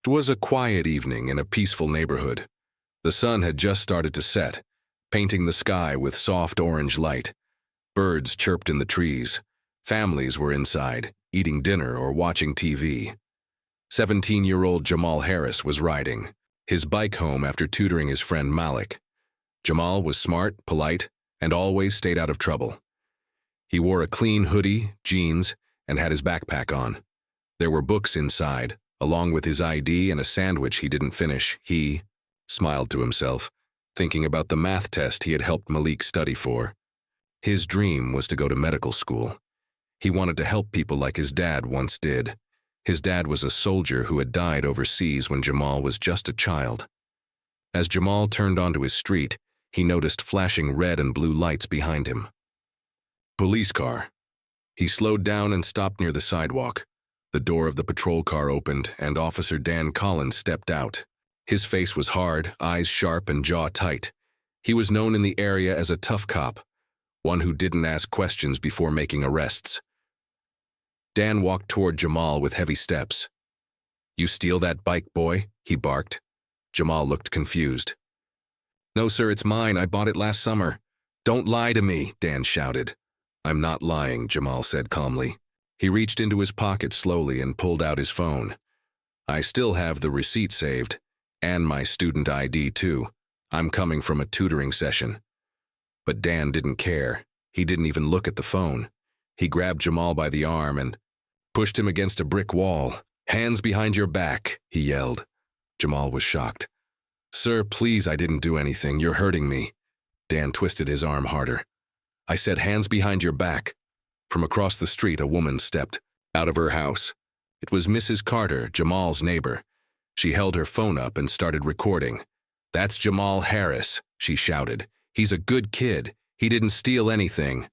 It was a quiet evening in a peaceful neighborhood. The sun had just started to set, painting the sky with soft orange light. Birds chirped in the trees. Families were inside, eating dinner or watching TV. 17-year-old Jamal Harris was riding his bike home after tutoring his friend Malik. Jamal was smart, polite, and always stayed out of trouble. He wore a clean hoodie, jeans, and had his backpack on. There were books inside, along with his ID and a sandwich he didn't finish. He smiled to himself, thinking about the math test he had helped Malik study for. His dream was to go to medical school. He wanted to help people like his dad once did. His dad was a soldier who had died overseas when Jamal was just a child. As Jamal turned onto his street, he noticed flashing red and blue lights behind him. Police car. He slowed down and stopped near the sidewalk. The door of the patrol car opened, and Officer Dan Collins stepped out. His face was hard, eyes sharp, and jaw tight. He was known in the area as a tough cop, one who didn't ask questions before making arrests. Dan walked toward Jamal with heavy steps. "You steal that bike, boy?" he barked. Jamal looked confused. "No, sir, it's mine. I bought it last summer." "Don't lie to me," Dan shouted. "I'm not lying," Jamal said calmly. He reached into his pocket slowly and pulled out his phone. "I still have the receipt saved, and my student ID too. I'm coming from a tutoring session." But Dan didn't care. He didn't even look at the phone. He grabbed Jamal by the arm and pushed him against a brick wall. "Hands behind your back," he yelled. Jamal was shocked. "Sir, please, I didn't do anything. You're hurting me." Dan twisted his arm harder. "I said hands behind your back." From across the street, a woman stepped out of her house. It was Mrs. Carter, Jamal's neighbor. She held her phone up and started recording. "That's Jamal Harris," she shouted. "He's a good kid. He didn't steal anything."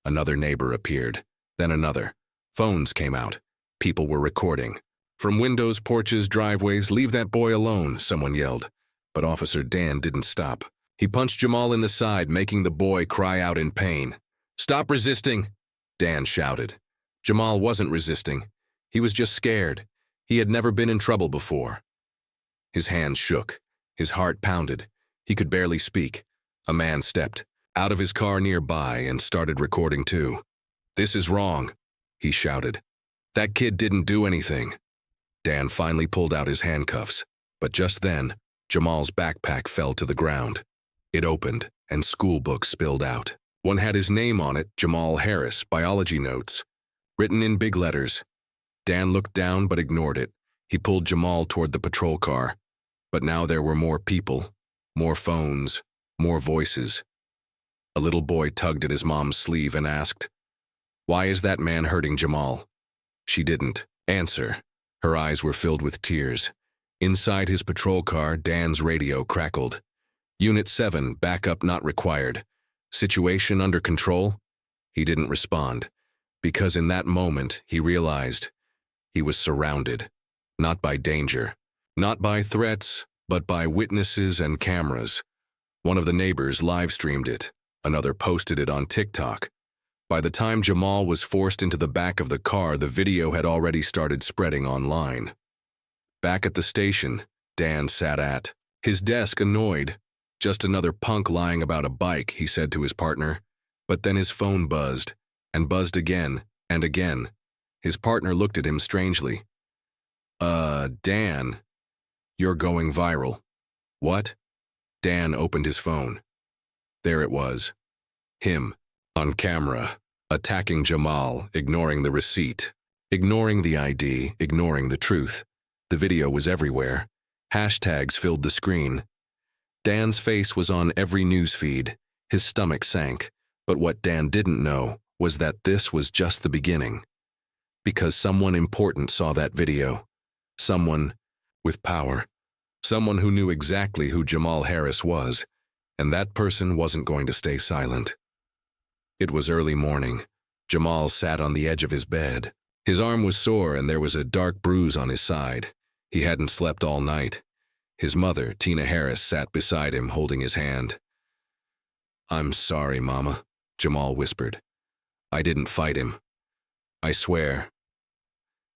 Another neighbor appeared, then another. Phones came out. People were recording. From windows, porches, driveways, "Leave that boy alone," someone yelled. But Officer Dan didn't stop. He punched Jamal in the side, making the boy cry out in pain. "Stop resisting," Dan shouted. Jamal wasn't resisting. He was just scared. He had never been in trouble before. His hands shook. His heart pounded. He could barely speak. A man stepped out of his car nearby and started recording too. "This is wrong," he shouted. "That kid didn't do anything." Dan finally pulled out his handcuffs, but just then, Jamal's backpack fell to the ground. It opened, and school books spilled out. One had his name on it, Jamal Harris, biology notes, written in big letters. Dan looked down but ignored it. He pulled Jamal toward the patrol car. But now there were more people, more phones, more voices. A little boy tugged at his mom's sleeve and asked, "Why is that man hurting Jamal?" She didn't answer. Her eyes were filled with tears. Inside his patrol car, Dan's radio crackled. "Unit 7, backup not required. Situation under control?" He didn't respond, because in that moment he realized he was surrounded, not by danger, not by threats, but by witnesses and cameras. One of the neighbors live-streamed it. Another posted it on TikTok. By the time Jamal was forced into the back of the car, the video had already started spreading online. Back at the station, Dan sat at his desk, annoyed. "Just another punk lying about a bike," he said to his partner. But then his phone buzzed, and buzzed again, and again. His partner looked at him strangely. Dan, you're going viral." "What?" Dan opened his phone. There it was. Him, on camera, attacking Jamal, ignoring the receipt, ignoring the ID, ignoring the truth. The video was everywhere. Hashtags filled the screen. Dan's face was on every news feed. His stomach sank. But what Dan didn't know was that this was just the beginning. Because someone important saw that video. Someone with power. Someone who knew exactly who Jamal Harris was, and that person wasn't going to stay silent. It was early morning. Jamal sat on the edge of his bed. His arm was sore and there was a dark bruise on his side. He hadn't slept all night. His mother, Tina Harris, sat beside him holding his hand. "I'm sorry, Mama," Jamal whispered. "I didn't fight him. I swear."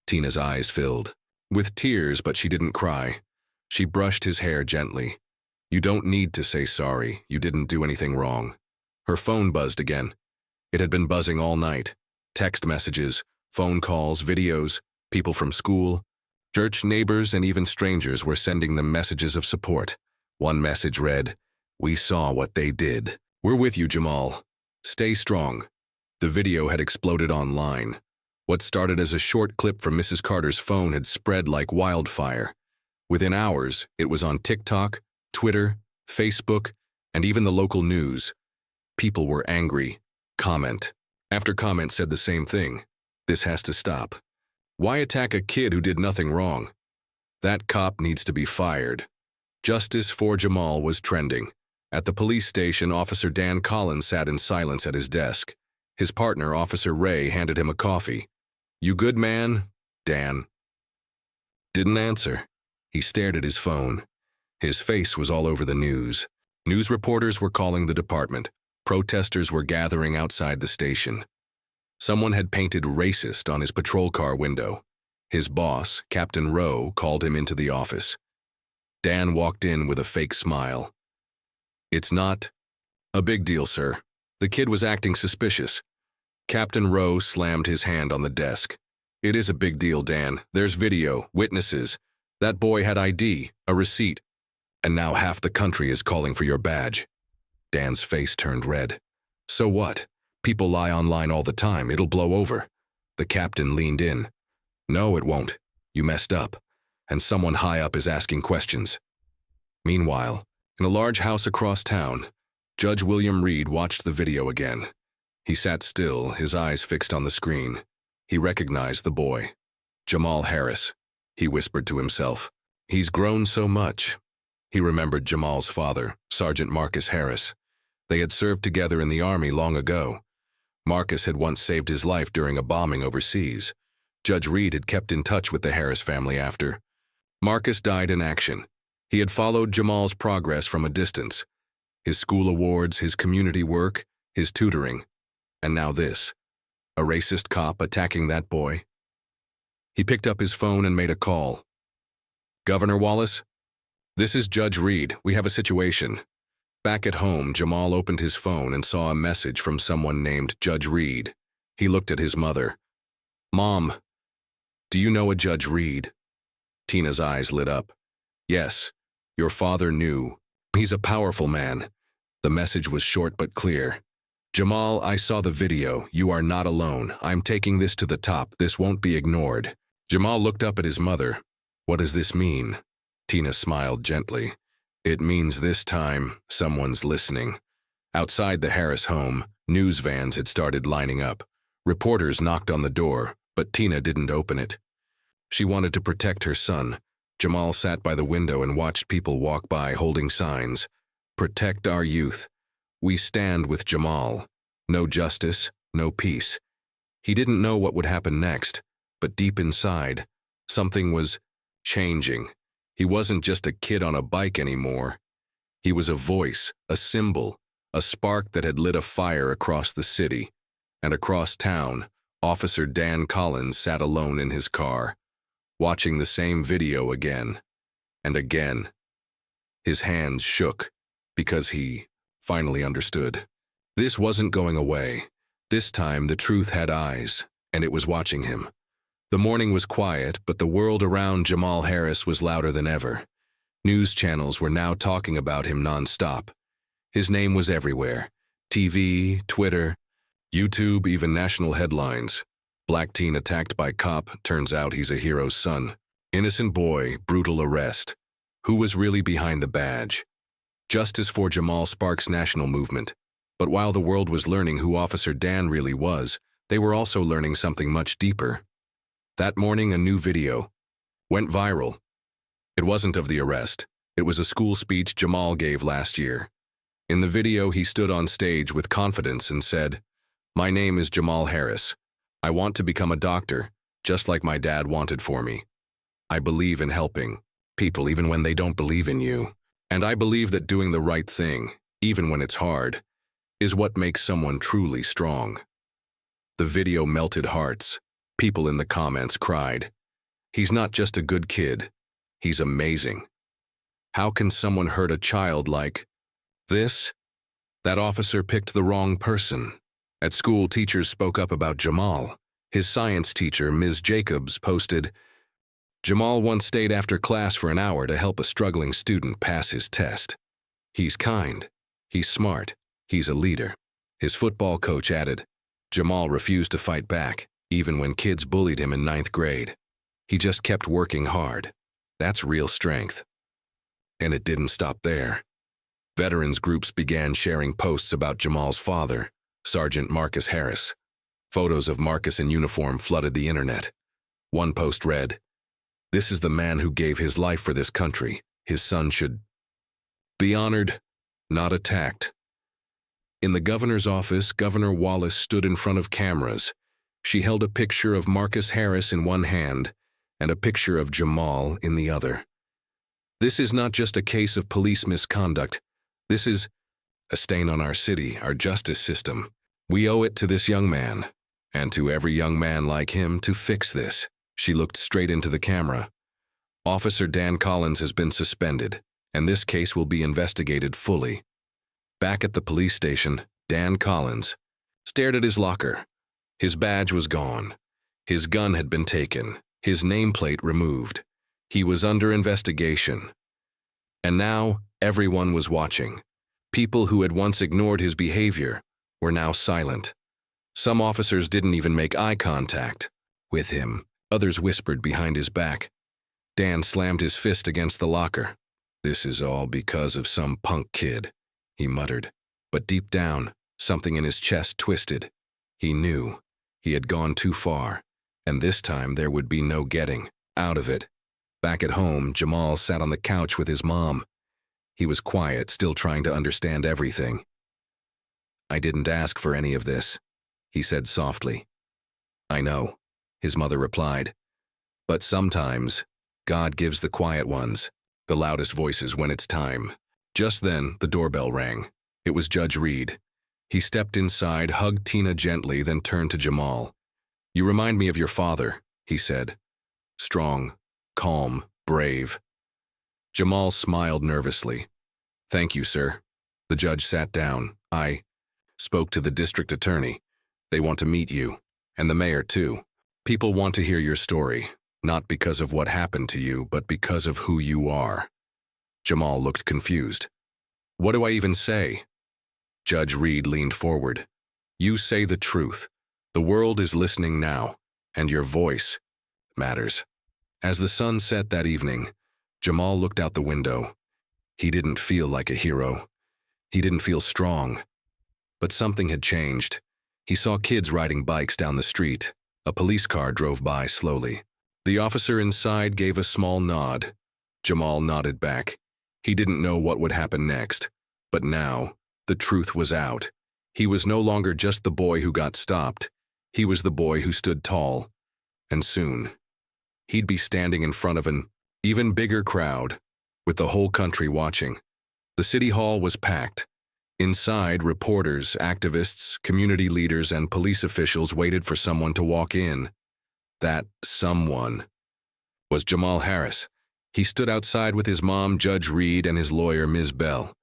Tina's eyes filled. With tears, but she didn't cry. She brushed his hair gently. You don't need to say sorry. You didn't do anything wrong. Her phone buzzed again. It had been buzzing all night. Text messages, phone calls, videos, people from school. Church neighbors and even strangers were sending them messages of support. One message read, "We saw what they did. We're with you, Jamal. Stay strong." The video had exploded online. What started as a short clip from Mrs. Carter's phone had spread like wildfire. Within hours, it was on TikTok, Twitter, Facebook, and even the local news. People were angry. Comment after comment said the same thing. This has to stop. Why attack a kid who did nothing wrong? That cop needs to be fired. Justice for Jamal was trending. At the police station, Officer Dan Collins sat in silence at his desk. His partner, Officer Ray, handed him a coffee. "You good, man?" Dan didn't answer. He stared at his phone. His face was all over the news. News reporters were calling the department. Protesters were gathering outside the station. Someone had painted racist on his patrol car window. His boss, Captain Rowe, called him into the office. Dan walked in with a fake smile. "It's not a big deal, sir. The kid was acting suspicious." Captain Rowe slammed his hand on the desk. "It is a big deal, Dan. There's video, witnesses. That boy had ID, a receipt. And now half the country is calling for your badge." Dan's face turned red. "So what? People lie online all the time. It'll blow over." The captain leaned in. "No, it won't. You messed up. And someone high up is asking questions." Meanwhile, in a large house across town, Judge William Reed watched the video again. He sat still, his eyes fixed on the screen. He recognized the boy. "Jamal Harris," he whispered to himself. "He's grown so much." He remembered Jamal's father, Sergeant Marcus Harris. They had served together in the Army long ago. Marcus had once saved his life during a bombing overseas. Judge Reed had kept in touch with the Harris family after. Marcus died in action. He had followed Jamal's progress from a distance. His school awards, his community work, his tutoring. And now this. A racist cop attacking that boy. He picked up his phone and made a call. "Governor Wallace? This is Judge Reed. We have a situation." Back at home, Jamal opened his phone and saw a message from someone named Judge Reed. He looked at his mother. "Mom, do you know a Judge Reed?" Tina's eyes lit up. "Yes, your father knew. He's a powerful man." The message was short but clear. "Jamal, I saw the video. You are not alone. I'm taking this to the top. This won't be ignored." Jamal looked up at his mother. "What does this mean?" Tina smiled gently. "It means this time, someone's listening." Outside the Harris home, news vans had started lining up. Reporters knocked on the door, but Tina didn't open it. She wanted to protect her son. Jamal sat by the window and watched people walk by holding signs. "Protect our youth. We stand with Jamal. No justice, no peace." He didn't know what would happen next, but deep inside, something was changing. He wasn't just a kid on a bike anymore. He was a voice, a symbol, a spark that had lit a fire across the city. And across town, Officer Dan Collins sat alone in his car, watching the same video again and again. His hands shook because he finally understood. This wasn't going away. This time the truth had eyes, and it was watching him. The morning was quiet, but the world around Jamal Harris was louder than ever. News channels were now talking about him nonstop. His name was everywhere. TV, Twitter, YouTube, even national headlines. Black teen attacked by cop, turns out he's a hero's son. Innocent boy, brutal arrest. Who was really behind the badge? Justice for Jamal sparks national movement. But while the world was learning who Officer Dan really was, they were also learning something much deeper. That morning, a new video went viral. It wasn't of the arrest. It was a school speech Jamal gave last year. In the video, he stood on stage with confidence and said, "My name is Jamal Harris. I want to become a doctor, just like my dad wanted for me. I believe in helping people even when they don't believe in you. And I believe that doing the right thing, even when it's hard, is what makes someone truly strong." The video melted hearts. People in the comments cried. He's not just a good kid. He's amazing. How can someone hurt a child like this? That officer picked the wrong person. At school, teachers spoke up about Jamal. His science teacher, Ms. Jacobs, posted, "Jamal once stayed after class for an hour to help a struggling student pass his test. He's kind. He's smart. He's a leader." His football coach added, "Jamal refused to fight back, even when kids bullied him in 9th grade. He just kept working hard. That's real strength." And it didn't stop there. Veterans groups began sharing posts about Jamal's father, Sergeant Marcus Harris. Photos of Marcus in uniform flooded the internet. One post read, "This is the man who gave his life for this country. His son should be honored, not attacked." In the governor's office, Governor Wallace stood in front of cameras. She held a picture of Marcus Harris in one hand and a picture of Jamal in the other. "This is not just a case of police misconduct. This is a stain on our city, our justice system. We owe it to this young man, and to every young man like him, to fix this." She looked straight into the camera. "Officer Dan Collins has been suspended, and this case will be investigated fully." Back at the police station, Dan Collins stared at his locker. His badge was gone. His gun had been taken. His nameplate removed. He was under investigation. And now, everyone was watching. People who had once ignored his behavior were now silent. Some officers didn't even make eye contact with him. Others whispered behind his back. Dan slammed his fist against the locker. "This is all because of some punk kid," he muttered. But deep down, something in his chest twisted. He knew he had gone too far, and this time there would be no getting out of it. Back at home, Jamal sat on the couch with his mom. He was quiet, still trying to understand everything. "I didn't ask for any of this," he said softly. "I know," his mother replied. "But sometimes, God gives the quiet ones the loudest voices when it's time." Just then, the doorbell rang. It was Judge Reed. He stepped inside, hugged Tina gently, then turned to Jamal. "You remind me of your father," he said. "Strong, calm, brave." Jamal smiled nervously. "Thank you, sir." The judge sat down. "I spoke to the district attorney. They want to meet you, and the mayor too. People want to hear your story, not because of what happened to you, but because of who you are." Jamal looked confused. "What do I even say?" Judge Reed leaned forward. "You say the truth. The world is listening now, and your voice matters." As the sun set that evening, Jamal looked out the window. He didn't feel like a hero. He didn't feel strong. But something had changed. He saw kids riding bikes down the street. A police car drove by slowly. The officer inside gave a small nod. Jamal nodded back. He didn't know what would happen next. But now, the truth was out. He was no longer just the boy who got stopped. He was the boy who stood tall. And soon, he'd be standing in front of an even bigger crowd, with the whole country watching. The city hall was packed. Inside, reporters, activists, community leaders, and police officials waited for someone to walk in. That someone was Jamal Harris. He stood outside with his mom, Judge Reed, and his lawyer, Ms. Bell.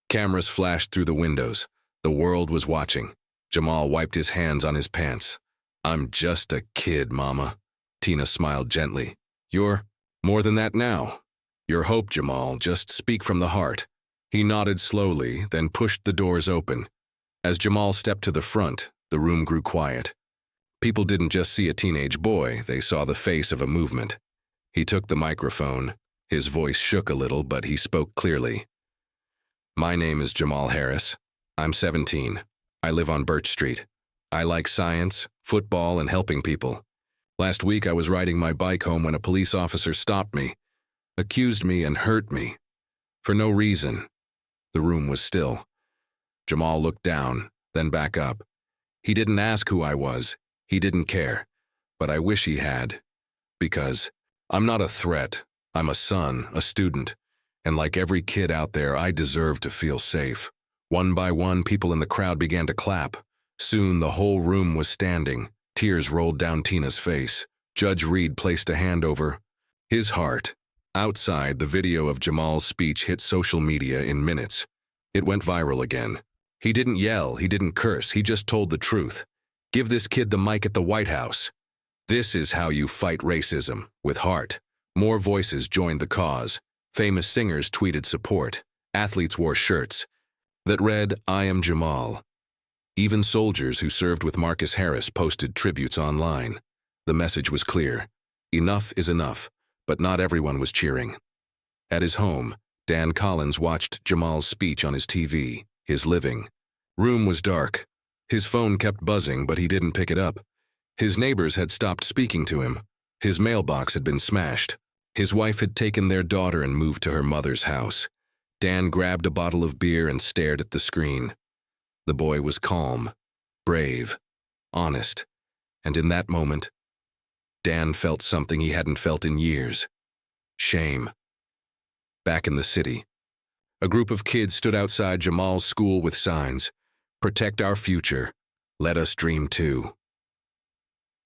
Cameras flashed through the windows. The world was watching. Jamal wiped his hands on his pants. "I'm just a kid, Mama." Tina smiled gently. "You're more than that now. Your hope, Jamal, just speak from the heart." He nodded slowly, then pushed the doors open. As Jamal stepped to the front, the room grew quiet. People didn't just see a teenage boy, they saw the face of a movement. He took the microphone. His voice shook a little, but he spoke clearly. "My name is Jamal Harris. I'm 17. I live on Birch Street. I like science, football, and helping people. Last week I was riding my bike home when a police officer stopped me, accused me, and hurt me. For no reason." The room was still. Jamal looked down, then back up. He didn't ask who I was. He didn't care. But I wish he had. Because I'm not a threat. I'm a son, a student. And like every kid out there, I deserve to feel safe. One by one, people in the crowd began to clap. Soon, the whole room was standing. Tears rolled down Tina's face. Judge Reed placed a hand over his heart. Outside, the video of Jamal's speech hit social media in minutes. It went viral again. He didn't yell, he didn't curse, he just told the truth. Give this kid the mic at the White House. This is how you fight racism, with heart. More voices joined the cause. Famous singers tweeted support. Athletes wore shirts that read, "I am Jamal." Even soldiers who served with Marcus Harris posted tributes online. The message was clear. Enough is enough, but not everyone was cheering. At his home, Dan Collins watched Jamal's speech on his TV. His living room was dark. His phone kept buzzing, but he didn't pick it up. His neighbors had stopped speaking to him. His mailbox had been smashed. His wife had taken their daughter and moved to her mother's house. Dan grabbed a bottle of beer and stared at the screen. The boy was calm, brave, honest, and in that moment, Dan felt something he hadn't felt in years. Shame. Back in the city, a group of kids stood outside Jamal's school with signs, "Protect our future. Let us dream too."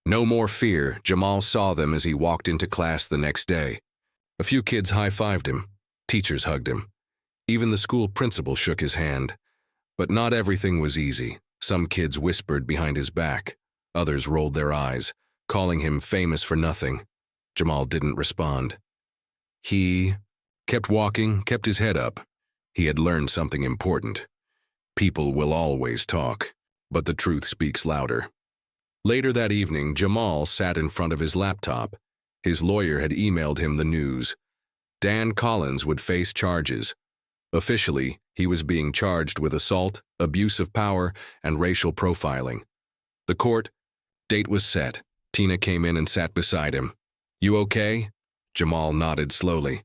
No more fear. Jamal saw them as he walked into class the next day. A few kids high-fived him. Teachers hugged him. Even the school principal shook his hand. But not everything was easy. Some kids whispered behind his back. Others rolled their eyes, calling him famous for nothing. Jamal didn't respond. He kept walking, kept his head up. He had learned something important. People will always talk, but the truth speaks louder. Later that evening, Jamal sat in front of his laptop. His lawyer had emailed him the news. Dan Collins would face charges. Officially, he was being charged with assault, abuse of power, and racial profiling. The court date was set. Tina came in and sat beside him. "You okay?" Jamal nodded slowly.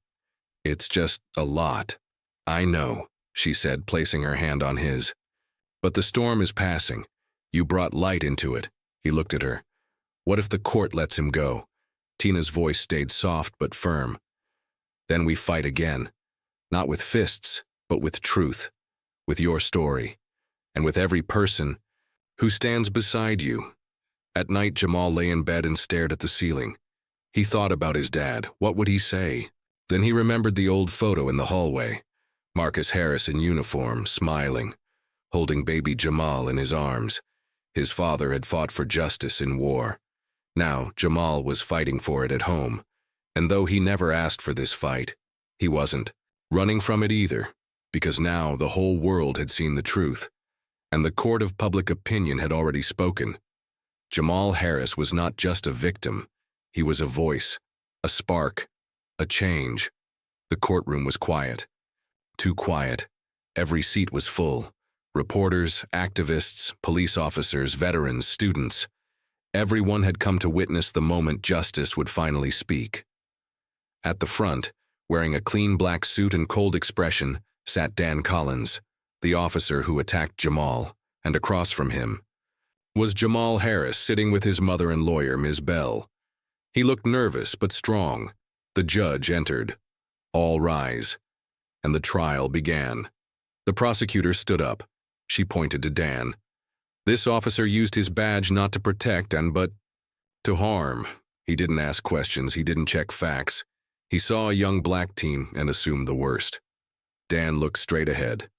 "It's just a lot." "I know," she said, placing her hand on his. "But the storm is passing. You brought light into it." He looked at her. "What if the court lets him go?" Tina's voice stayed soft but firm. "Then we fight again. Not with fists, but with truth. With your story. And with every person who stands beside you." At night, Jamal lay in bed and stared at the ceiling. He thought about his dad. What would he say? Then he remembered the old photo in the hallway. Marcus Harris in uniform, smiling, holding baby Jamal in his arms. His father had fought for justice in war. Now, Jamal was fighting for it at home. And though he never asked for this fight, he wasn't running from it either, because now the whole world had seen the truth, and the court of public opinion had already spoken. Jamal Harris was not just a victim. He was a voice, a spark, a change. The courtroom was quiet. Too quiet. Every seat was full. Reporters, activists, police officers, veterans, students. Everyone had come to witness the moment justice would finally speak. At the front, wearing a clean black suit and cold expression, sat Dan Collins, the officer who attacked Jamal, and across from him was Jamal Harris sitting with his mother and lawyer, Ms. Bell. He looked nervous but strong. The judge entered. All rise. And the trial began. The prosecutor stood up. She pointed to Dan. This officer used his badge not to protect but to harm. He didn't ask questions, he didn't check facts. He saw a young black teen and assumed the worst. Dan looked straight ahead,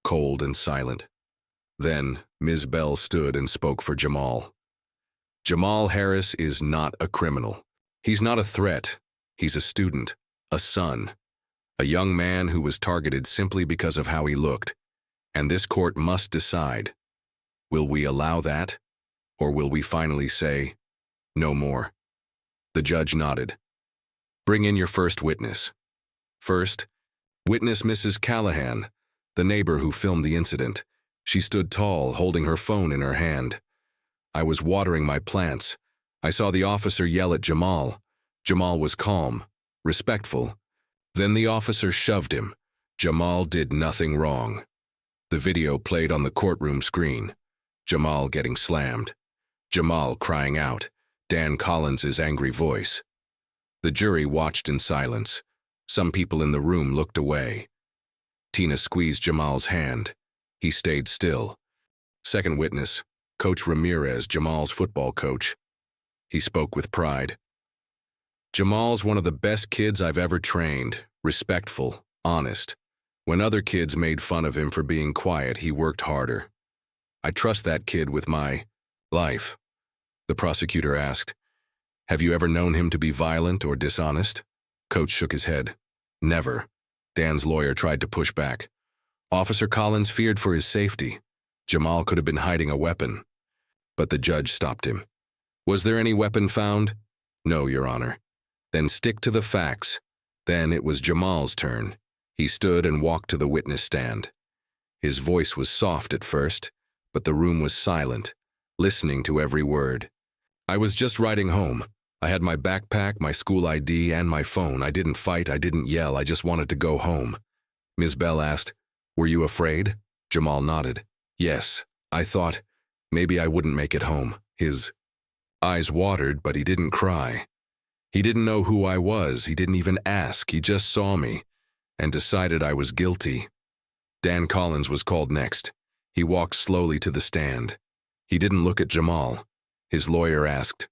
cold and silent. Then Ms. Bell stood and spoke for Jamal. Jamal Harris is not a criminal. He's not a threat. He's a student, a son, a young man who was targeted simply because of how he looked. And this court must decide. Will we allow that? Or will we finally say, no more? The judge nodded. Bring in your first witness. First, witness Mrs. Callahan, the neighbor who filmed the incident. She stood tall, holding her phone in her hand. I was watering my plants. I saw the officer yell at Jamal. Jamal was calm, respectful. Then the officer shoved him. Jamal did nothing wrong. The video played on the courtroom screen. Jamal getting slammed. Jamal crying out. Dan Collins' angry voice. The jury watched in silence. Some people in the room looked away. Tina squeezed Jamal's hand. He stayed still. Second witness, Coach Ramirez, Jamal's football coach. He spoke with pride. Jamal's one of the best kids I've ever trained, respectful, honest. When other kids made fun of him for being quiet, he worked harder. I trust that kid with my life. The prosecutor asked, "Have you ever known him to be violent or dishonest?" Coach shook his head. "Never." Dan's lawyer tried to push back. Officer Collins feared for his safety. Jamal could have been hiding a weapon. But the judge stopped him. "Was there any weapon found?" "No, Your Honor." "Then stick to the facts." Then it was Jamal's turn. He stood and walked to the witness stand. His voice was soft at first, but the room was silent, listening to every word. "I was just riding home. I had my backpack, my school ID, and my phone. I didn't fight, I didn't yell, I just wanted to go home." Ms. Bell asked, "Were you afraid?" Jamal nodded. "Yes, I thought maybe I wouldn't make it home." His eyes watered, but he didn't cry. He didn't know who I was, he didn't even ask, he just saw me and decided I was guilty. Dan Collins was called next. He walked slowly to the stand. He didn't look at Jamal. His lawyer asked,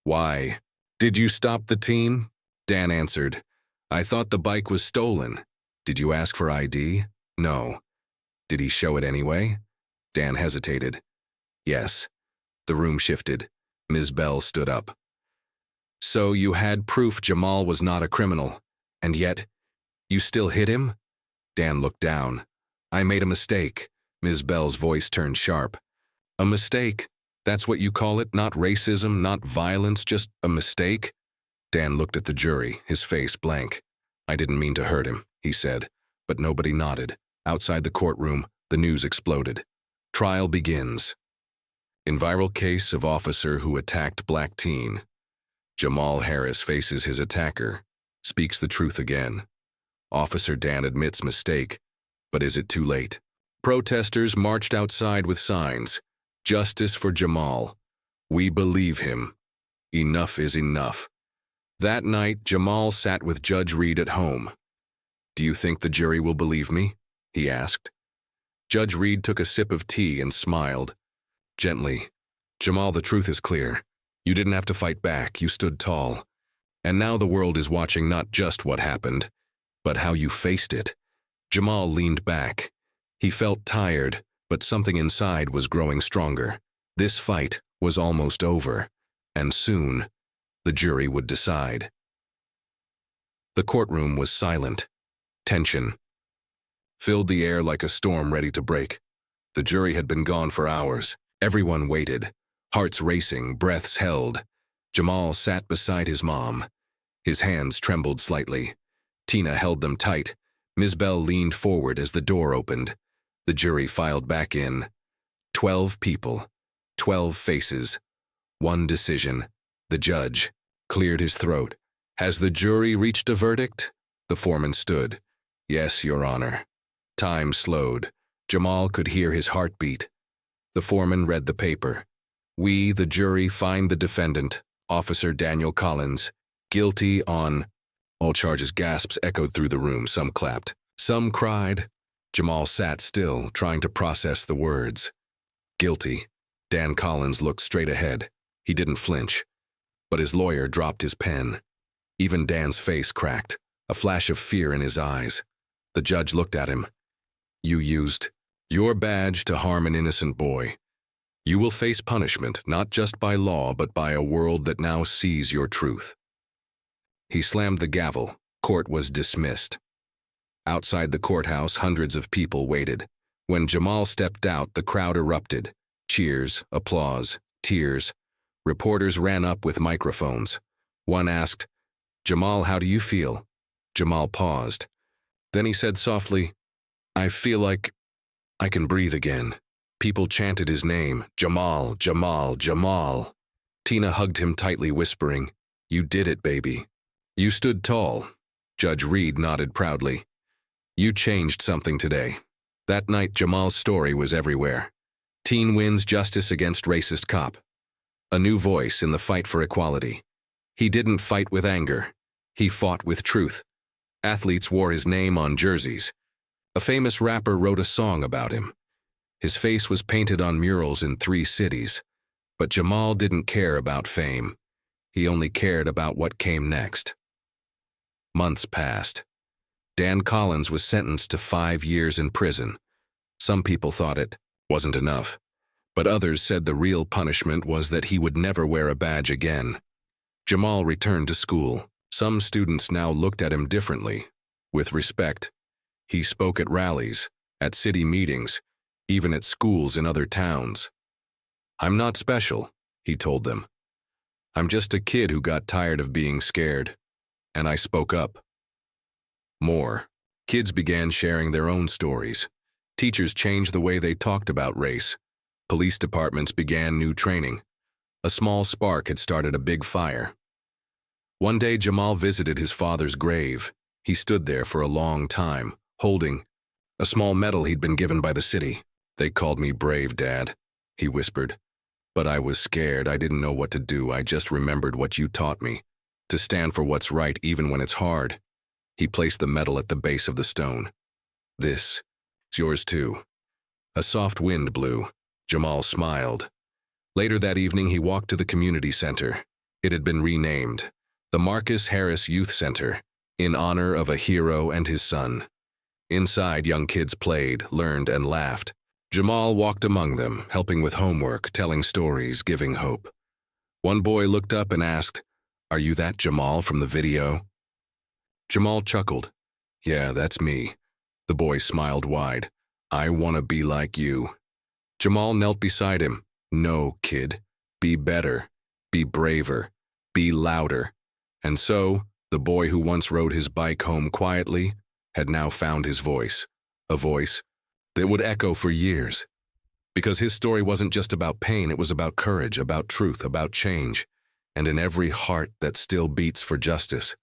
"Why? Did you stop the teen?" Dan answered, "I thought the bike was stolen." "Did you ask for ID?" "No." "Did he show it anyway?" Dan hesitated. "Yes." The room shifted. Ms. Bell stood up. "So you had proof Jamal was not a criminal, and yet you still hit him?" Dan looked down. "I made a mistake." Ms. Bell's voice turned sharp. "A mistake? That's what you call it? Not racism, not violence, just a mistake?" Dan looked at the jury, his face blank. "I didn't mean to hurt him," he said, but nobody nodded. Outside the courtroom, the news exploded. Trial begins. In viral case of officer who attacked black teen. Jamal Harris faces his attacker, speaks the truth again. Officer Dan admits mistake, but is it too late? Protesters marched outside with signs. "Justice for Jamal. We believe him. Enough is enough." That night, Jamal sat with Judge Reed at home. "Do you think the jury will believe me?" he asked. Judge Reed took a sip of tea and smiled. Gently, "Jamal, the truth is clear. You didn't have to fight back, you stood tall. And now the world is watching not just what happened, but how you faced it." Jamal leaned back. He felt tired, but something inside was growing stronger. This fight was almost over, and soon, the jury would decide. The courtroom was silent. Tension filled the air like a storm ready to break. The jury had been gone for hours. Everyone waited, hearts racing, breaths held. Jamal sat beside his mom. His hands trembled slightly. Tina held them tight. Ms. Bell leaned forward as the door opened. The jury filed back in. 12 people, 12 faces, one decision. The judge cleared his throat. "Has the jury reached a verdict?" The foreman stood. "Yes, Your Honor." Time slowed. Jamal could hear his heartbeat. The foreman read the paper. "We, the jury, find the defendant, Officer Daniel Collins, guilty on..." All charges. Gasps echoed through the room. Some clapped. Some cried. Jamal sat still, trying to process the words. "Guilty." Dan Collins looked straight ahead. He didn't flinch. But his lawyer dropped his pen. Even Dan's face cracked, a flash of fear in his eyes. The judge looked at him. "You used your badge to harm an innocent boy. You will face punishment, not just by law, but by a world that now sees your truth." He slammed the gavel. Court was dismissed. Outside the courthouse, hundreds of people waited. When Jamal stepped out, the crowd erupted. Cheers, applause, tears. Reporters ran up with microphones. One asked, "Jamal, how do you feel?" Jamal paused. Then he said softly, "I feel like I can breathe again." People chanted his name, "Jamal, Jamal, Jamal." Tina hugged him tightly, whispering, "You did it, baby. You stood tall." Judge Reed nodded proudly. "You changed something today." That night, Jamal's story was everywhere. Teen wins justice against racist cop. A new voice in the fight for equality. He didn't fight with anger. He fought with truth. Athletes wore his name on jerseys. A famous rapper wrote a song about him. His face was painted on murals in 3 cities. But Jamal didn't care about fame. He only cared about what came next. Months passed. Dan Collins was sentenced to 5 years in prison. Some people thought it wasn't enough, but others said the real punishment was that he would never wear a badge again. Jamal returned to school. Some students now looked at him differently, with respect. He spoke at rallies, at city meetings, even at schools in other towns. "I'm not special," he told them. "I'm just a kid who got tired of being scared, and I spoke up." More. Kids began sharing their own stories. Teachers changed the way they talked about race. Police departments began new training. A small spark had started a big fire. One day, Jamal visited his father's grave. He stood there for a long time, holding a small medal he'd been given by the city. "They called me brave, Dad," he whispered. "But I was scared. I didn't know what to do. I just remembered what you taught me, to stand for what's right even when it's hard." He placed the medal at the base of the stone. "This is yours too." A soft wind blew. Jamal smiled. Later that evening, he walked to the community center. It had been renamed the Marcus Harris Youth Center, in honor of a hero and his son. Inside, young kids played, learned, and laughed. Jamal walked among them, helping with homework, telling stories, giving hope. One boy looked up and asked, "Are you that Jamal from the video?" Jamal chuckled. "Yeah, that's me." The boy smiled wide. "I want to be like you." Jamal knelt beside him. "No, kid. Be better. Be braver. Be louder." And so, the boy who once rode his bike home quietly had now found his voice. A voice that would echo for years. Because his story wasn't just about pain, it was about courage, about truth, about change, and in every heart that still beats for justice.